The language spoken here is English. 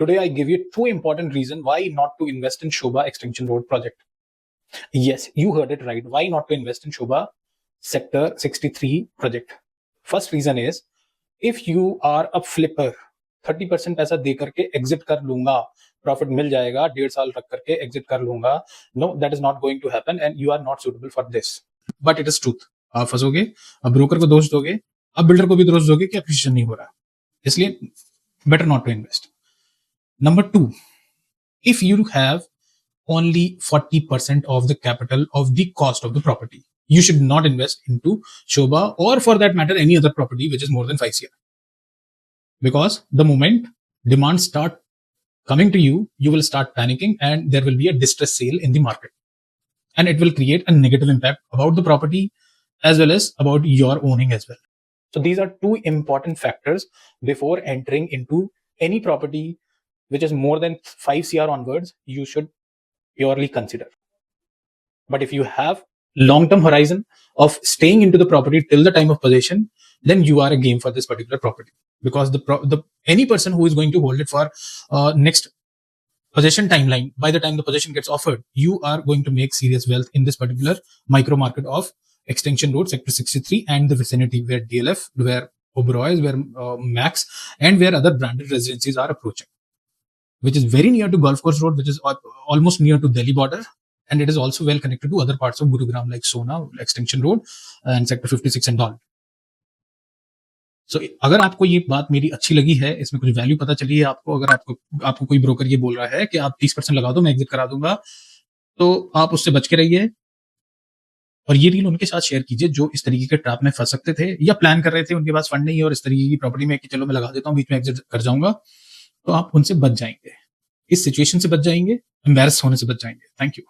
Today I give you two important reasons why not to invest in Shobha Extension Road project. Yes, you heard it right. Why not to invest in Shobha Sector 63 project? First reason is, if you are a flipper, 30% पैसा दे करके exit कर लूंगा, profit मिल जाएगा, 1.5 साल रख करके exit कर लूंगा, no, that is not going to happen and you are not suitable for this. But it is truth. आप फंसोगे, अब ब्रोकर को दोष दोगे, अब बिल्डर को भी दोष दोगे कि एप्रिसिएशन नहीं हो रहा. इसलिए better not to invest. Number two, if you have only 40% of the capital of the cost of the property, you should not invest into Shobha or for that matter any other property which is more than 5 years. Because the moment demand start coming to you, you will start panicking and there will be a distress sale in the market. And it will create a negative impact about the property as well as about your owning as well. So these are two important factors before entering into any property which is more than 5 CR onwards, you should purely consider. But if you have long-term horizon of staying into the property till the time of possession, then you are a game for this particular property. Because any person who is going to hold it for next possession timeline, by the time the possession gets offered, you are going to make serious wealth in this particular micro market of Extension Road, Sector 63 and the vicinity where DLF, where Oberoi's, where Max and where other branded residencies are approaching, which is very near to Golf Course Road, which is almost near to Delhi border. And it is also well connected to other parts of Gurugram like Sona, Extension Road and Sector 56 and all. So अगर आपको ये बात मेरी अच्छी लगी है, इसमें कुछ वैल्यू पता चली है आपको, अगर आपको कोई ब्रोकर ये बोल रहा है कि आप 30% लगा दो, मैं एग्जिट करा दूंगा, तो आप उससे बच के रहिए और ये डील उनके साथ शेयर कीजिए जो इस तरीके के ट्रैप में फंस सकते थे या प्लान कर रहे थे, उनके पास फंड नहीं है और इस तरीके की प्रॉपर्टी में कि चलो मैं लगा देता हूँ, बीच में एग्जिट कर जाऊंगा, तो आप उनसे बच जाएंगे, इस सिचुएशन से बच जाएंगे, एम्बैरस होने से बच जाएंगे. Thank you.